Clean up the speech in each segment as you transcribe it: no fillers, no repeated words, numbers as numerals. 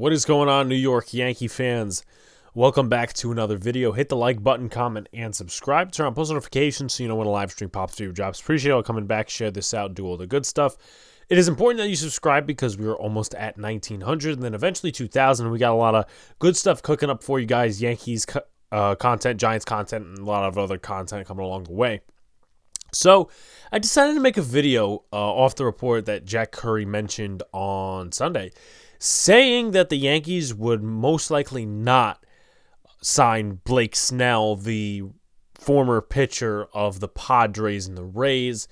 What is going on, New York Yankee fans? Welcome back to another video. Hit the like button, comment, and subscribe. Turn on post notifications so you know when a live stream pops through your drops. Appreciate all coming back. Share this out. Do all the good stuff. It is important that you subscribe because we are almost at 1,900 and then eventually 2,000. We got a lot of good stuff cooking up for you guys. Yankees content, Giants content, and a lot of other content coming along the way. So I decided to make a video off the report that Jack Curry mentioned on Sunday, saying that the Yankees would most likely not sign Blake Snell, the former pitcher of the Padres and the Rays.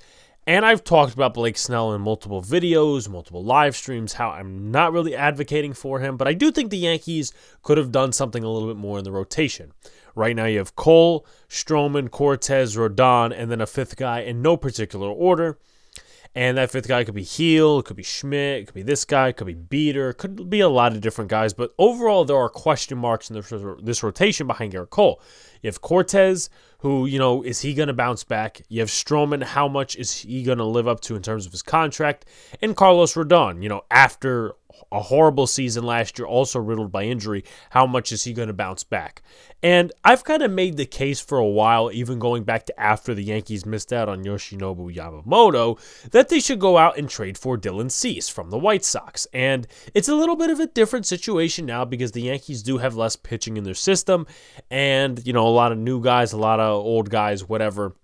And I've talked about Blake Snell in multiple videos, multiple live streams, how I'm not really advocating for him, but I do think the Yankees could have done something a little bit more in the rotation. Right now you have Cole, Stroman, Cortez, Rodon, and then a fifth guy in no particular order. And that fifth guy could be Heel, it could be Schmidt, it could be this guy, it could be Beater, it could be a lot of different guys. But overall, there are question marks in this rotation behind Garrett Cole. You have Cortez, who, is he going to bounce back? You have Stroman, how much is he going to live up to in terms of his contract? And Carlos Rodon, after a horrible season last year, also riddled by injury, how much is he going to bounce back? And I've kind of made the case for a while, even going back to after the Yankees missed out on Yoshinobu Yamamoto, that they should go out and trade for Dylan Cease from the White Sox. And it's a little bit of a different situation now because the Yankees do have less pitching in their system and, a lot of new guys, a lot of old guys, whatever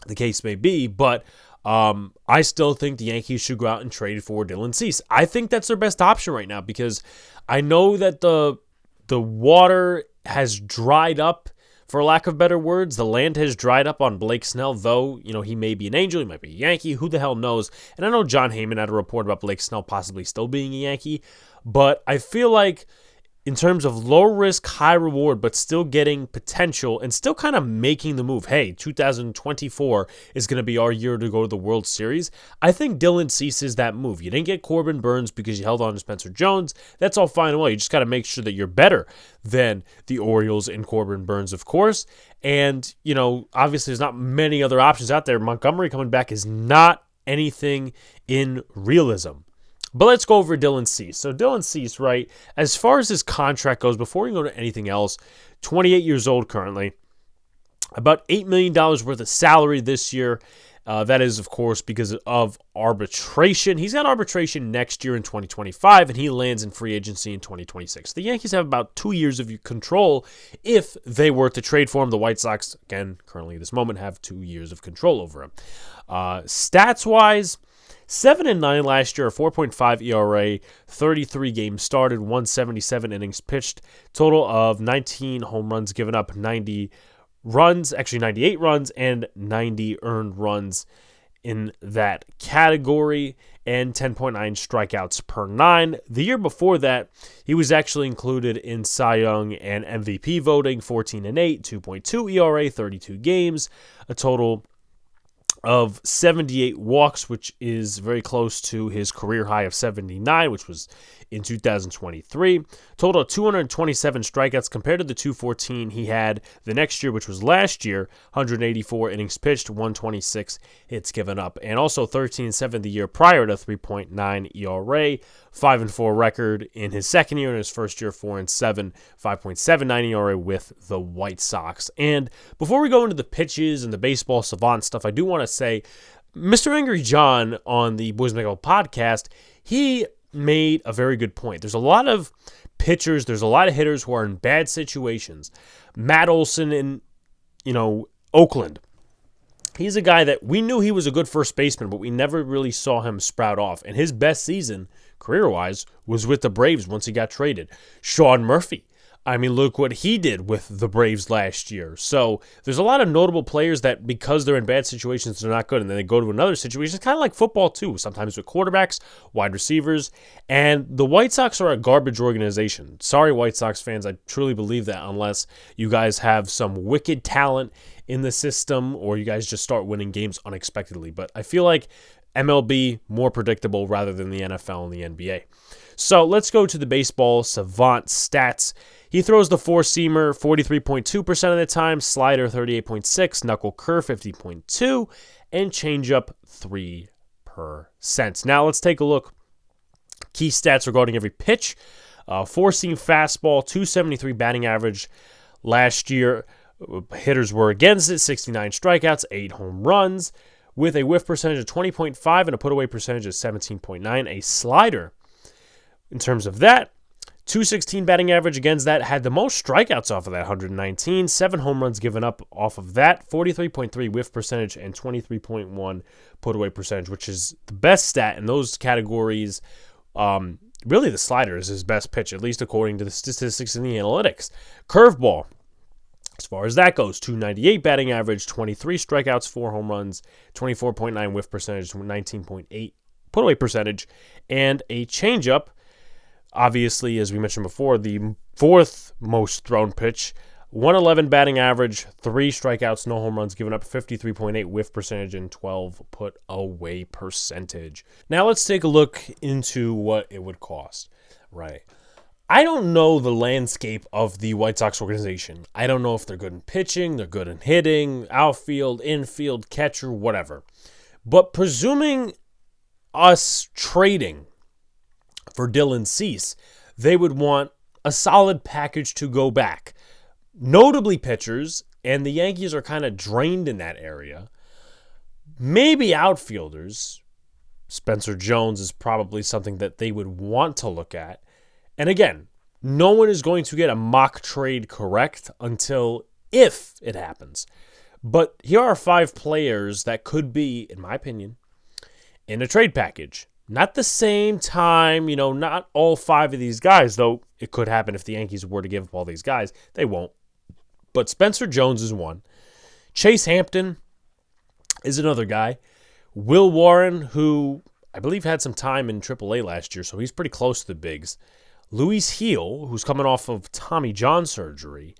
the case may be. But I still think the Yankees should go out and trade for Dylan Cease. I think that's their best option right now because I know that the water has dried up, for lack of better words. The land has dried up on Blake Snell, though, he may be an Angel, he might be a Yankee, who the hell knows. And I know John Heyman had a report about Blake Snell possibly still being a Yankee, but I feel like in terms of low risk, high reward, but still getting potential and still kind of making the move. Hey, 2024 is going to be our year to go to the World Series. I think Dylan Cease is that move. You didn't get Corbin Burns because you held on to Spencer Jones. That's all fine and well. You just got to make sure that you're better than the Orioles and Corbin Burns, of course. And, obviously there's not many other options out there. Montgomery coming back is not anything in realism. But let's go over Dylan Cease. So Dylan Cease, right, as far as his contract goes, before we go to anything else, 28 years old currently, about $8 million worth of salary this year. That is, of course, because of arbitration. He's got arbitration next year in 2025, and he lands in free agency in 2026. The Yankees have about 2 years of control if they were to trade for him. The White Sox, again, currently at this moment, have 2 years of control over him. Stats-wise, 7-9 last year, a 4.5 ERA, 33 games started, 177 innings pitched, total of 19 home runs given up, 90 runs, actually 98 runs, and 90 earned runs in that category, and 10.9 strikeouts per 9. The year before that, he was actually included in Cy Young and MVP voting, 14-8, 2.2 ERA, 32 games, a total of 78 walks, which is very close to his career high of 79, which was in 2023. Total of 227 strikeouts compared to the 214 he had the next year, which was last year. 184 innings pitched, 126 hits given up, and also 13-7 the year prior to 3.9 ERA, 5-4 record in his second year. In his first year, 4-7, 5.79 ERA with the White Sox. And before we go into the pitches and the baseball savant stuff, I do want to say, Mr. Angry John on the Boys Make Up podcast, he made a very good point. There's a lot of pitchers, there's a lot of hitters who are in bad situations. Matt Olson in, Oakland. He's a guy that we knew he was a good first baseman, but we never really saw him sprout off. And his best season, career-wise, was with the Braves once he got traded. Sean Murphy. I mean, look what he did with the Braves last year. So there's a lot of notable players that because they're in bad situations, they're not good. And then they go to another situation. It's kind of like football, too. Sometimes with quarterbacks, wide receivers. And the White Sox are a garbage organization. Sorry, White Sox fans. I truly believe that unless you guys have some wicked talent in the system or you guys just start winning games unexpectedly. But I feel like MLB more predictable rather than the NFL and the NBA. So let's go to the baseball savant stats. He throws the four-seamer 43.2% of the time, slider 38.6%, knuckle curve 50.2%, and changeup 3%. Now let's take a look. Key stats regarding every pitch. Four-seam fastball, 273 batting average. Last year, hitters were against it, 69 strikeouts, 8 home runs, with a whiff percentage of 20.5 and a put-away percentage of 17.9. A slider, in terms of that, 216 batting average. Against that, had the most strikeouts off of that, 119. 7 home runs given up off of that, 43.3 whiff percentage and 23.1 put-away percentage, which is the best stat in those categories. Really, the slider is his best pitch, at least according to the statistics and the analytics. Curveball, as far as that goes, 298 batting average, 23 strikeouts, 4 home runs, 24.9 whiff percentage, 19.8 put-away percentage, and a changeup. Obviously, as we mentioned before, the fourth most thrown pitch, 111 batting average, 3 strikeouts, no home runs given up, 53.8 whiff percentage, and 12 put-away percentage. Now let's take a look into what it would cost, right? I don't know the landscape of the White Sox organization. I don't know if they're good in pitching, they're good in hitting, outfield, infield, catcher, whatever. But presuming us trading for Dylan Cease, they would want a solid package to go back. Notably pitchers, and the Yankees are kind of drained in that area. Maybe outfielders. Spencer Jones is probably something that they would want to look at. And again, no one is going to get a mock trade correct until if it happens. But here are 5 players that could be, in my opinion, in a trade package. Not the same time, not all 5 of these guys, though it could happen if the Yankees were to give up all these guys. They won't. But Spencer Jones is one. Chase Hampton is another guy. Will Warren, who I believe had some time in AAA last year, so he's pretty close to the bigs. Luis Heel, who's coming off of Tommy John surgery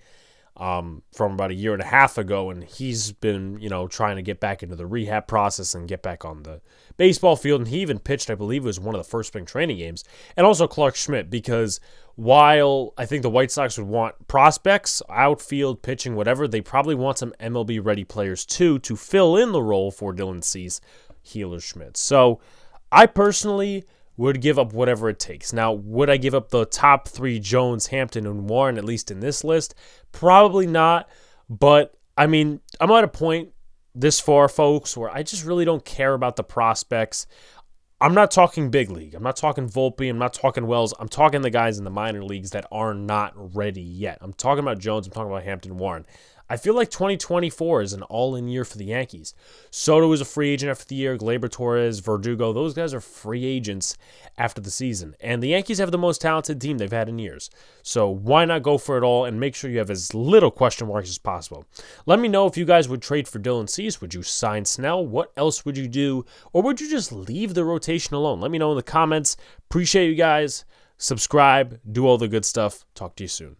from about a year and a half ago, and he's been, trying to get back into the rehab process and get back on the baseball field, and he even pitched, I believe it was one of the first spring training games. And also Clark Schmidt, because while I think the White Sox would want prospects, outfield, pitching, whatever, they probably want some MLB-ready players too to fill in the role for Dylan Cease, Heel, or Schmidt. So I personally would give up whatever it takes. Now, would I give up the top 3, Jones, Hampton, and Warren, at least in this list? Probably not. But, I'm at a point this far, folks, where I just really don't care about the prospects. I'm not talking big league. I'm not talking Volpe. I'm not talking Wells. I'm talking the guys in the minor leagues that are not ready yet. I'm talking about Jones. I'm talking about Hampton, Warren. I feel like 2024 is an all-in year for the Yankees. Soto is a free agent after the year. Gleyber Torres, Verdugo, those guys are free agents after the season. And the Yankees have the most talented team they've had in years. So why not go for it all and make sure you have as little question marks as possible? Let me know if you guys would trade for Dylan Cease. Would you sign Snell? What else would you do? Or would you just leave the rotation alone? Let me know in the comments. Appreciate you guys. Subscribe. Do all the good stuff. Talk to you soon.